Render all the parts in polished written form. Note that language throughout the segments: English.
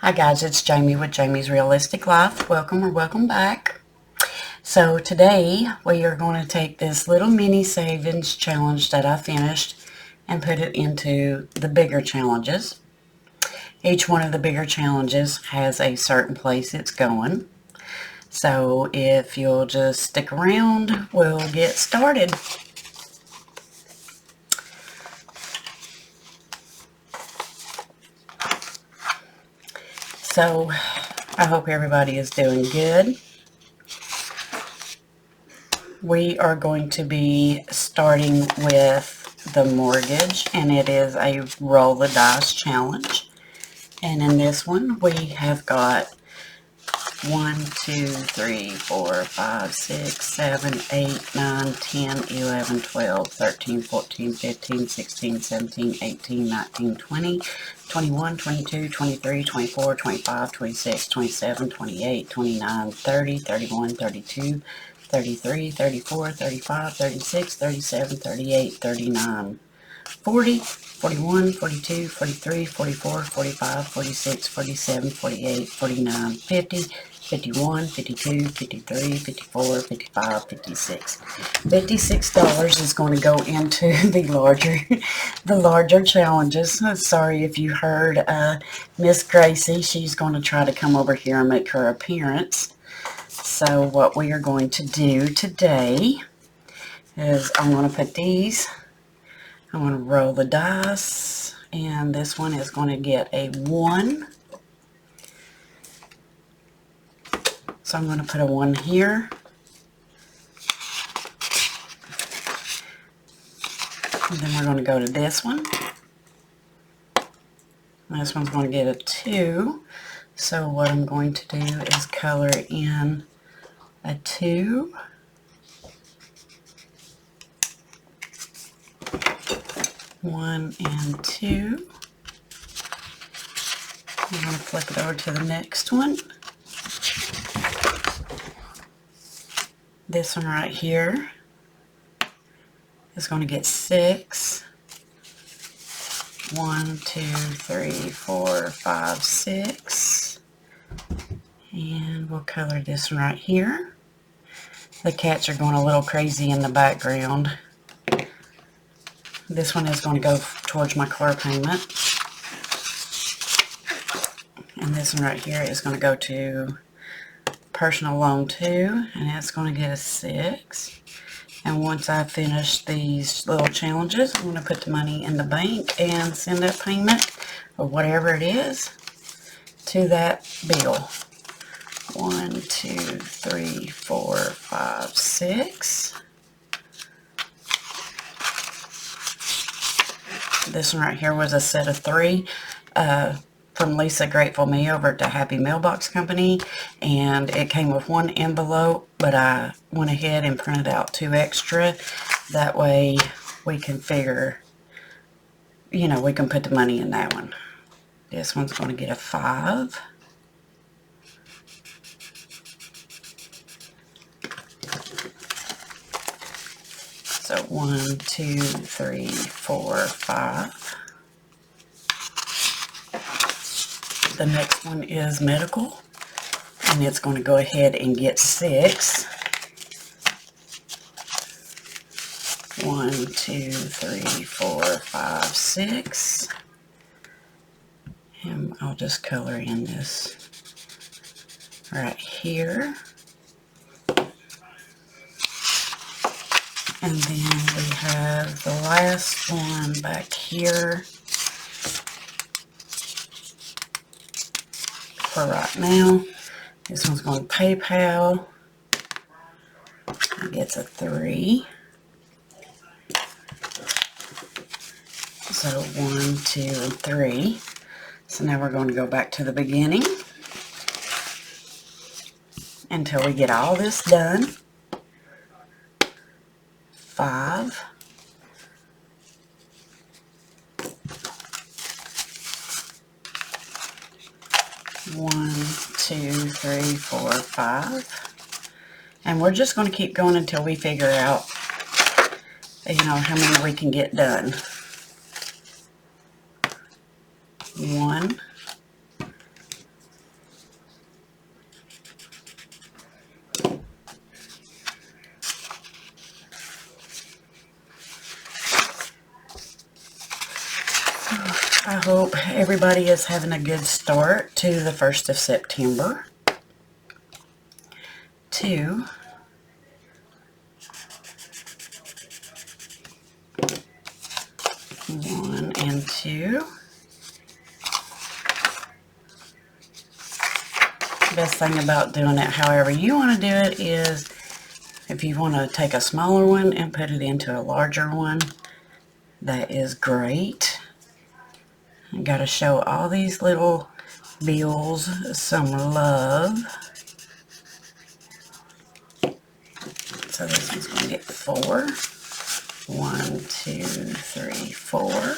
Hi guys, it's Jamie with Jamie's Realistic Life. Welcome or welcome back. So today we are going to take this little mini savings challenge that I finished and put it into the bigger challenges. Each one of the bigger challenges has a certain place it's going. So if you'll just stick around, we'll get started. So I hope everybody is doing good. We are going to be starting with the mortgage, and it is a roll the dice challenge. And in this one, we have got 1, 2, 3, 4, 5, 6, 7, 8, 9, 10, 11, 12, 13, 14, 15, 16, 17, 18, 19, 20, 21, 22, 23, 24, 25, 26, 27, 28, 29, 30, 31, 32, 33, 34, 35, 36, 37, 38, 39, 40, 41, 42, 43, 44, 45, 46, 47, 48, 49, 50, 51, 52, 53, 54, 55, 56. $56 is going to go into the larger challenges. Sorry if you heard Miss Gracie. She's going to try to come over here and make her appearance. So what we are going to do today is I'm going to put these, I'm going to roll the dice, and this one is going to get a 1. So I'm going to put a 1 here. And then we're going to go to this one. This one's going to get a 2. So what I'm going to do is color in a 2. One and 2. I'm going to flip it over to the next one. This one right here is going to get 6. 1, 2, 3, 4, 5, 6. And we'll color this one right here. The cats are going a little crazy in the background. This one is going to go towards my car payment. And this one right here is going to go to personal loan 2, and it's going to get a 6. And once I finish these little challenges, I'm going to put the money in the bank and send that payment, or whatever it is, to that bill. 1, 2, 3, 4, 5, 6. This one right here was a set of 3 from Lisa Grateful Me over at the Happy Mailbox Company, and it came with 1 envelope, but I went ahead and printed out 2 extra. That way we can figure, we can put the money in that one. This one's going to get a 5. So 1, 2, 3, 4, 5. The next one is medical, and it's going to go ahead and get 6. 1, 2, 3, 4, 5, 6. And I'll just color in this right here. And then we have the last one back here for right now. This one's going to PayPal. It gets a 3. So 1, 2, and 3. So now we're going to go back to the beginning until we get all this done. 5. 1, 2, 3, 4, 5. And we're just going to keep going until we figure out, how many we can get done. 1, I hope everybody is having a good start to the 1st of September. 2, 1 and 2. Best thing about doing it however you want to do it is if you want to take a smaller one and put it into a larger one, that is great. I got to show all these little bills some love. So this one's going to get 4. 1, 2, 3, 4.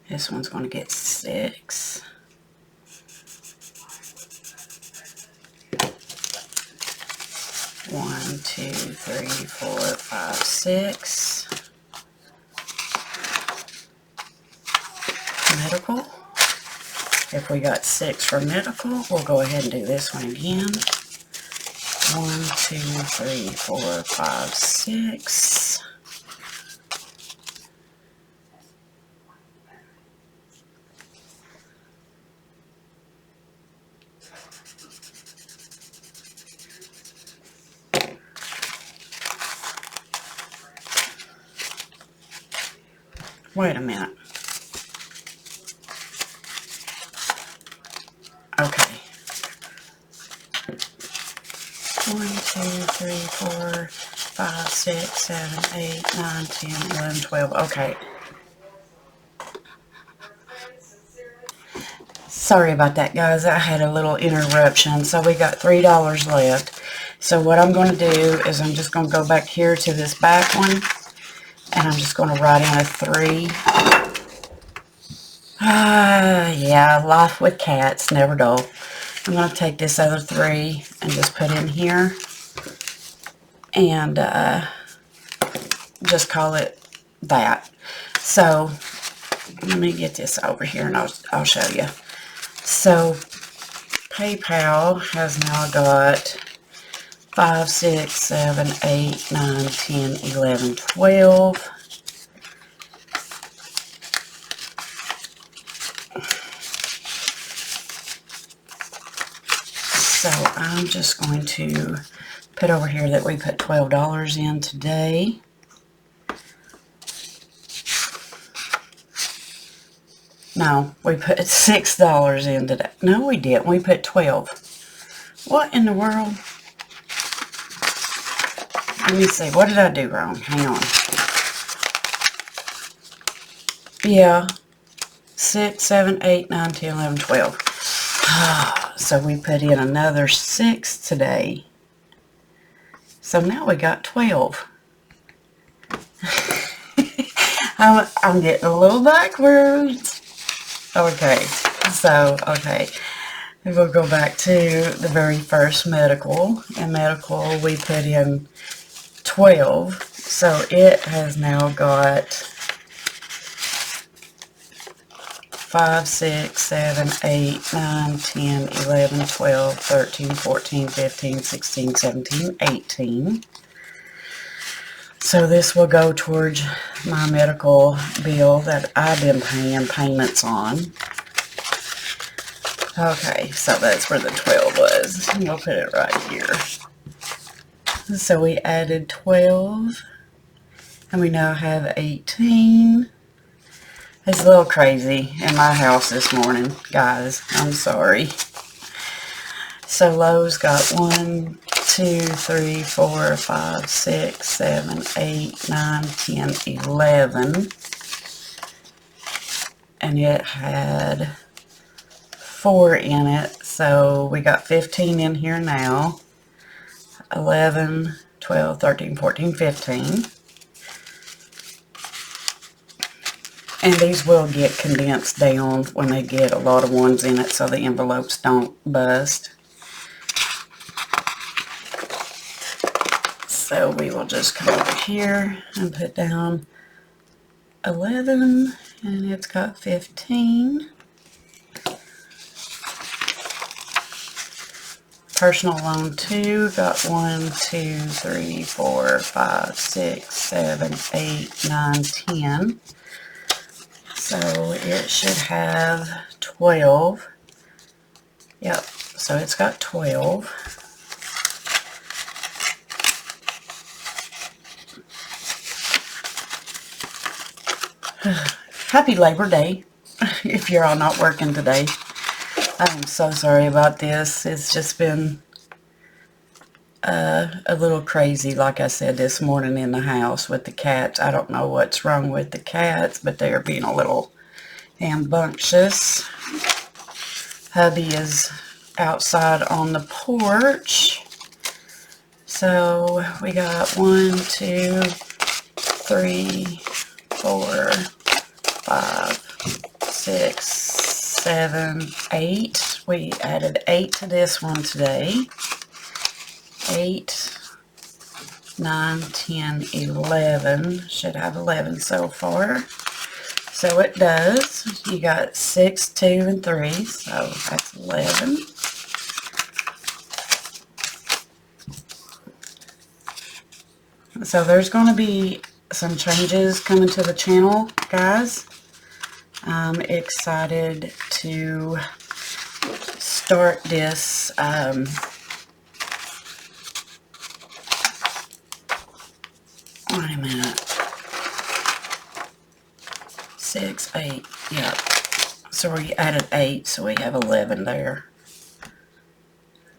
This one's going to get 6. 1, 2, 3, 4, 5, 6. Medical. If we got 6 for medical, we'll go ahead and do this one again. 1, 2, 3, 4, 5, 6. Wait a minute. Okay. 1, 2, 3, 4, 5, 6, 7, 8, 9, 10, 11, 12. Okay. Sorry about that, guys. I had a little interruption. So we got $3 left. So what I'm going to do is I'm just going to go back here to this back one. And I'm just going to write in a 3. Yeah, life with cats, never dull. I'm going to take this other 3 and just put in here. And just call it that. So, let me get this over here and I'll show you. So, PayPal has now got 5, 6, 7, 8, 9, 10, 11, 12. So I'm just going to put over here that we put $12 in today. No, we put $6 in today. No, we didn't. We put 12. What in the world? Let me see. What did I do wrong? Hang on. Yeah. 6, 7, 8, 9, 10, 11, 12. So we put in another 6 today. So now we got 12. I'm getting a little backwards. Okay. So, okay. We'll go back to the very first medical. In medical, we put in 12. So it has now got 5, 6, 7, 8, 9, 10, 11, 12, 13, 14, 15, 16, 17, 18. So this will go towards my medical bill that I've been paying payments on. Okay, so that's where the 12 was. We'll put it right here. So we added 12, and we now have 18. It's a little crazy in my house this morning, guys. I'm sorry. So Lowe's got 1, 2, 3, 4, 5, 6, 7, 8, 9, 10, 11. And it had 4 in it. So we got 15 in here now. 11, 12, 13, 14, 15. And these will get condensed down when they get a lot of ones in it so the envelopes don't bust. So we will just come over here and put down 11, and it's got 15. personal loan 2, got 1, 2, 3, 4, 5, 6, 7, 8, 9, 10. So it should have 12. Yep, so it's got 12. Happy Labor Day, if you're all not working today. I'm so sorry about this. It's just been a little crazy, like I said, this morning in the house with the cats. I don't know what's wrong with the cats, but they are being a little rambunctious. Hubby is outside on the porch. So we got 1, 2, 3, 4, 5, 6, 7, 8. We added 8 to this one today. 8, 9, 10, 11. Should have 11 so far. So it does. You got 6, 2, and 3. So that's 11. So there's going to be some changes coming to the channel, guys. I'm excited to start this wait a minute. 6, 8, yeah. So we added 8, so we have 11 there.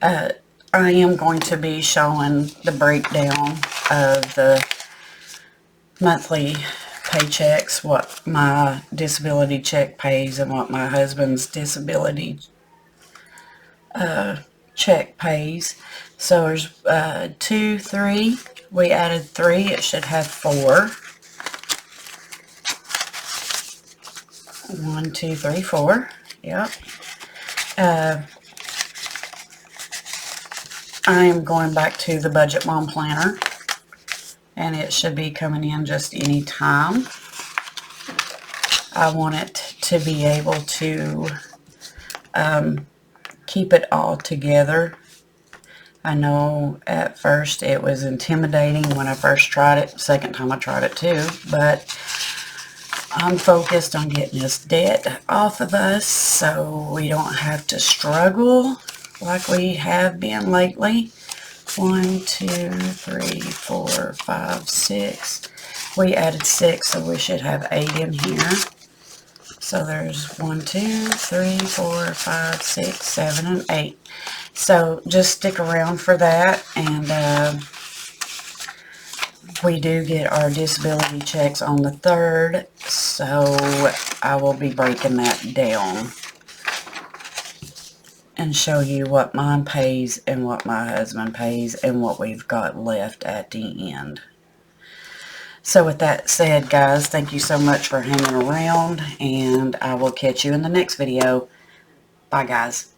I am going to be showing the breakdown of the monthly paychecks, what my disability check pays and what my husband's disability check pays. So there's 2, 3. We added 3. It should have 4. 1, 2, 3, 4. Yep. I am going back to the Budget Mom Planner, and it should be coming in just any time. I want it to be able to keep it all together. I know at first it was intimidating when I first tried it. Second time I tried it too, but I'm focused on getting this debt off of us so we don't have to struggle like we have been lately. 1, 2, 3, 4, 5, 6. We added 6, so we should have 8 in here. So there's 1, 2, 3, 4, 5, 6, 7, and 8. So just stick around for that, and we do get our disability checks on the 3rd, so I will be breaking that down and show you what mine pays and what my husband pays and what we've got left at the end. So with that said, guys, thank you so much for hanging around, and I will catch you in the next video. Bye, guys.